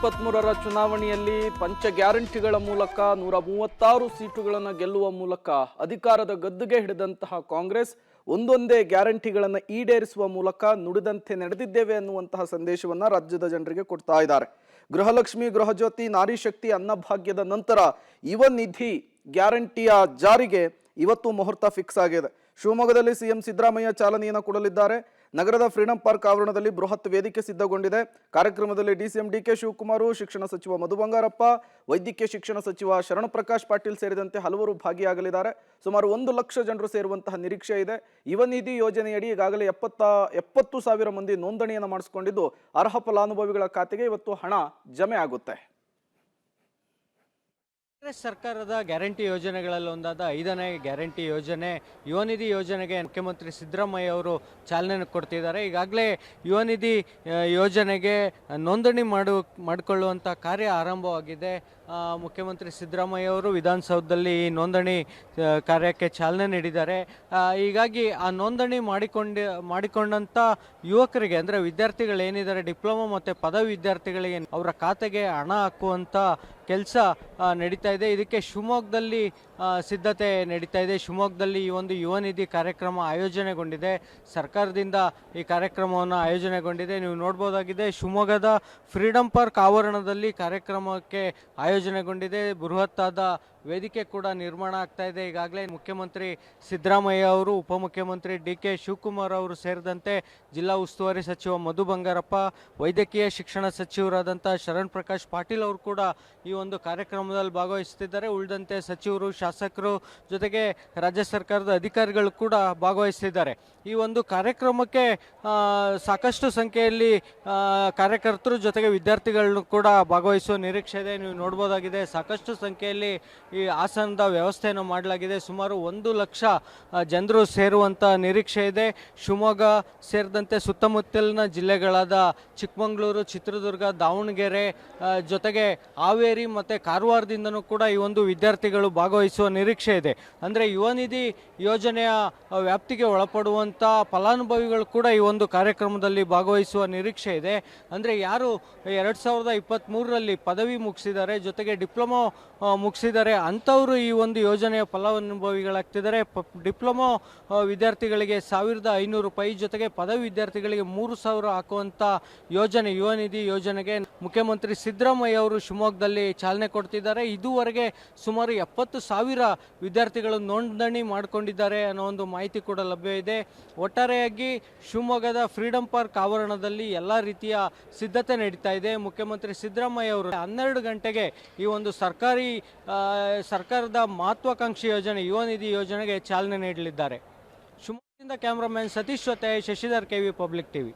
2023ರ ಚುನಾವಣೆಯಲ್ಲಿ ಪಂಚ ಗ್ಯಾರಂಟಿಗಳ ಮೂಲಕ 136 ಸೀಟುಗಳನ್ನು ಗೆಲ್ಲುವ ಮೂಲಕ ಅಧಿಕಾರದ ಗದ್ದುಗೆ ಹಿಡಿದಂತಹ ಕಾಂಗ್ರೆಸ್ ಒಂದೊಂದೇ ಗ್ಯಾರಂಟಿಗಳನ್ನು ಈಡೇರಿಸುವ ಮೂಲಕ ನುಡಿದಂತೆ ನಡೆದಿದ್ದೇವೆ ಅನ್ನುವಂತಹ ಸಂದೇಶವನ್ನು ರಾಜ್ಯದ ಜನರಿಗೆ ಕೊಡ್ತಾ ಇದ್ದಾರೆ. ಗೃಹಲಕ್ಷ್ಮಿ, ಗೃಹಜ್ಯೋತಿ, ನಾರಿ ಶಕ್ತಿ, ಅನ್ನಭಾಗ್ಯದ ನಂತರ ಯುವ ನಿಧಿ ಗ್ಯಾರಂಟಿಯ ಜಾರಿಗೆ ಇವತ್ತು ಮುಹೂರ್ತ ಫಿಕ್ಸ್ ಆಗಿದೆ. ಶಿವಮೊಗ್ಗದಲ್ಲಿ ಸಿಎಂ ಸಿದ್ದರಾಮಯ್ಯ ಚಾಲನೆಯನ್ನು ಕೊಡಲಿದ್ದಾರೆ. ನಗರದ ಫ್ರೀಡಂ ಪಾರ್ಕ್ ಆವರಣದಲ್ಲಿ ಬೃಹತ್ ವೇದಿಕೆ ಸಿದ್ಧಗೊಂಡಿದೆ. ಕಾರ್ಯಕ್ರಮದಲ್ಲಿ ಡಿಸಿಎಂ ಡಿಕೆ ಶಿವಕುಮಾರ್, ಶಿಕ್ಷಣ ಸಚಿವ ಮಧು ಬಂಗಾರಪ್ಪ, ವೈದ್ಯಕೀಯ ಶಿಕ್ಷಣ ಸಚಿವ ಶರಣಪ್ರಕಾಶ್ ಪಾಟೀಲ್ ಸೇರಿದಂತೆ ಹಲವರು ಭಾಗಿಯಾಗಲಿದ್ದಾರೆ. ಸುಮಾರು 1 ಲಕ್ಷ ಜನರು ಸೇರುವಂತಹ ನಿರೀಕ್ಷೆ ಇದೆ. ಯುವ ನಿಧಿ ಯೋಜನೆಯಡಿ ಈಗಾಗಲೇ 70,000 ಮಂದಿ ನೋಂದಣಿಯನ್ನು ಮಾಡಿಸಿಕೊಂಡಿದ್ದು ಅರ್ಹ ಫಲಾನುಭವಿಗಳ ಖಾತೆಗೆ ಇವತ್ತು ಹಣ ಜಮೆ ಆಗುತ್ತೆ. ಕಾಂಗ್ರೆಸ್ ಸರ್ಕಾರದ ಗ್ಯಾರಂಟಿ ಯೋಜನೆಗಳಲ್ಲಿ ಒಂದಾದ 5ನೇ ಗ್ಯಾರಂಟಿ ಯೋಜನೆ ಯುವ ನಿಧಿ ಯೋಜನೆಗೆ ಮುಖ್ಯಮಂತ್ರಿ ಸಿದ್ದರಾಮಯ್ಯ ಅವರು ಚಾಲನೆ ಕೊಡ್ತಿದ್ದಾರೆ. ಈಗಾಗಲೇ ಯುವ ನಿಧಿ ಯೋಜನೆಗೆ ನೋಂದಣಿ ಮಾಡಿಕೊಳ್ಳುವಂಥ ಕಾರ್ಯ ಆರಂಭವಾಗಿದೆ. ಮುಖ್ಯಮಂತ್ರಿ ಸಿದ್ದರಾಮಯ್ಯ ಅವರು ವಿಧಾನಸೌಧದಲ್ಲಿ ಈ ನೋಂದಣಿ ಕಾರ್ಯಕ್ಕೆ ಚಾಲನೆ ನೀಡಿದ್ದಾರೆ. ಹೀಗಾಗಿ ಆ ನೋಂದಣಿ ಮಾಡಿಕೊಂಡಂಥ ಯುವಕರಿಗೆ ಅಂದರೆ ವಿದ್ಯಾರ್ಥಿಗಳೇನಿದ್ದಾರೆ, ಡಿಪ್ಲೊಮಾ ಮತ್ತು ಪದವಿ ವಿದ್ಯಾರ್ಥಿಗಳಿಗೆ ಅವರ ಖಾತೆಗೆ ಹಣ ಹಾಕುವಂಥ ಕೆಲಸ ನಡೀತಾ ಇದೆ. ಇದಕ್ಕೆ ಶಿವಮೊಗ್ಗದಲ್ಲಿ ಸಿದ್ಧತೆ ನಡೀತಾ ಇದೆ. ಶಿವಮೊಗ್ಗದಲ್ಲಿ ಈ ಒಂದು ಯುವ ನಿಧಿ ಕಾರ್ಯಕ್ರಮ ಆಯೋಜನೆಗೊಂಡಿದೆ. ಸರ್ಕಾರದಿಂದ ಈ ಕಾರ್ಯಕ್ರಮವನ್ನು ಆಯೋಜನೆಗೊಂಡಿದೆ. ನೀವು ನೋಡ್ಬೋದಾಗಿದೆ, ಶಿವಮೊಗ್ಗದ ಫ್ರೀಡಂ ಪಾರ್ಕ್ ಆವರಣದಲ್ಲಿ ಕಾರ್ಯಕ್ರಮಕ್ಕೆ ಆಯೋಜನೆಗೊಂಡಿದೆ. ಬೃಹತ್ತಾದ ವೇದಿಕೆ ಕೂಡ ನಿರ್ಮಾಣ ಆಗ್ತಾ ಇದೆ. ಈಗಾಗಲೇ ಮುಖ್ಯಮಂತ್ರಿ ಸಿದ್ದರಾಮಯ್ಯ ಅವರು, ಉಪಮುಖ್ಯಮಂತ್ರಿ ಡಿಕೆ ಶಿವಕುಮಾರ್ ಅವರು ಸೇರಿದಂತೆ ಜಿಲ್ಲಾ ಉಸ್ತುವಾರಿ ಸಚಿವ ಮಧು ಬಂಗಾರಪ್ಪ, ವೈದ್ಯಕೀಯ ಶಿಕ್ಷಣ ಸಚಿವರಾದಂಥ ಶರಣಪ್ರಕಾಶ್ ಪಾಟೀಲ್ ಅವರು ಕೂಡ ಈ ಒಂದು ಕಾರ್ಯಕ್ರಮದಲ್ಲಿ ಭಾಗವಹಿಸುತ್ತಿದ್ದಾರೆ. ಉಳಿದಂತೆ ಸಚಿವರು, ಶಾಸಕರು ಜೊತೆಗೆ ರಾಜ್ಯ ಸರ್ಕಾರದ ಅಧಿಕಾರಿಗಳು ಕೂಡ ಭಾಗವಹಿಸುತ್ತಿದ್ದಾರೆ. ಈ ಒಂದು ಕಾರ್ಯಕ್ರಮಕ್ಕೆ ಸಾಕಷ್ಟು ಸಂಖ್ಯೆಯಲ್ಲಿ ಕಾರ್ಯಕರ್ತರು ಜೊತೆಗೆ ವಿದ್ಯಾರ್ಥಿಗಳನ್ನು ಕೂಡ ಭಾಗವಹಿಸುವ ನಿರೀಕ್ಷೆ ಇದೆ. ನೀವು ನೋಡ್ಬೋದಾಗಿದೆ, ಸಾಕಷ್ಟು ಸಂಖ್ಯೆಯಲ್ಲಿ ಈ ಆಸನದ ವ್ಯವಸ್ಥೆಯನ್ನು ಮಾಡಲಾಗಿದೆ. ಸುಮಾರು 1 ಲಕ್ಷ ಜನರು ಸೇರುವಂಥ ನಿರೀಕ್ಷೆ ಇದೆ. ಶಿವಮೊಗ್ಗ ಸೇರಿದಂತೆ ಸುತ್ತಮುತ್ತಲಿನ ಜಿಲ್ಲೆಗಳಾದ ಚಿಕ್ಕಮಗಳೂರು, ಚಿತ್ರದುರ್ಗ, ದಾವಣಗೆರೆ ಜೊತೆಗೆ ಹಾವೇರಿ ಮತ್ತು ಕಾರವಾರದಿಂದನೂ ಕೂಡ ಈ ಒಂದು ವಿದ್ಯಾರ್ಥಿಗಳು ಭಾಗವಹಿಸುವ ನಿರೀಕ್ಷೆ ಇದೆ. ಅಂದರೆ ಯುವ ನಿಧಿ ಯೋಜನೆಯ ವ್ಯಾಪ್ತಿಗೆ ಒಳಪಡುವಂಥ ಫಲಾನುಭವಿಗಳು ಕೂಡ ಈ ಒಂದು ಕಾರ್ಯಕ್ರಮದಲ್ಲಿ ಭಾಗವಹಿಸುವ ನಿರೀಕ್ಷೆ ಇದೆ. ಅಂದರೆ ಯಾರು 2023ರಲ್ಲಿ ಪದವಿ ಮುಗಿಸಿದ್ದಾರೆ, ಜೊತೆಗೆ ಡಿಪ್ಲೊಮಾ ಮುಗಿಸಿದ್ದಾರೆ ಅಂಥವರು ಈ ಒಂದು ಯೋಜನೆಯ ಫಲಾನುಭವಿಗಳಾಗ್ತಿದ್ದಾರೆ. ಡಿಪ್ಲೊಮಾ ವಿದ್ಯಾರ್ಥಿಗಳಿಗೆ 1,500 ರೂಪಾಯಿ, ಜೊತೆಗೆ ಪದವಿ ವಿದ್ಯಾರ್ಥಿಗಳಿಗೆ 3,000 ಹಾಕುವಂಥ ಯೋಜನೆ ಯುವ ನಿಧಿ ಯೋಜನೆಗೆ ಮುಖ್ಯಮಂತ್ರಿ ಸಿದ್ದರಾಮಯ್ಯ ಅವರು ಶಿವಮೊಗ್ಗದಲ್ಲಿ ಚಾಲನೆ ಕೊಡ್ತಿದ್ದಾರೆ. ಇದುವರೆಗೆ ಸುಮಾರು 70,000 ವಿದ್ಯಾರ್ಥಿಗಳು ನೋಂದಣಿ ಮಾಡಿಕೊಂಡಿದ್ದಾರೆ ಅನ್ನೋ ಒಂದು ಮಾಹಿತಿ ಕೂಡ ಲಭ್ಯ ಇದೆ. ಒಟ್ಟಾರೆಯಾಗಿ ಶಿವಮೊಗ್ಗದ ಫ್ರೀಡಂ ಪಾರ್ಕ್ ಆವರಣದಲ್ಲಿ ಎಲ್ಲ ರೀತಿಯ ಸಿದ್ಧತೆ ನಡೀತಾ ಇದೆ. ಮುಖ್ಯಮಂತ್ರಿ ಸಿದ್ದರಾಮಯ್ಯ ಅವರು 12 ಗಂಟೆಗೆ ಈ ಒಂದು ಸರ್ಕಾರದ ಮಹತ್ವಾಕಾಂಕ್ಷಿ ಯೋಜನೆ ಯುವ ನಿಧಿ ಯೋಜನೆಗೆ ಚಾಲನೆ ನೀಡಲಿದ್ದಾರೆ. ಶಿವಮೊಗ್ಗದಿಂದ ಕ್ಯಾಮರಾಮನ್ ಸತೀಶ್ ಜೊತೆ ಶಶಿಧರ್, KV ಪಬ್ಲಿಕ್ ಟಿವಿ.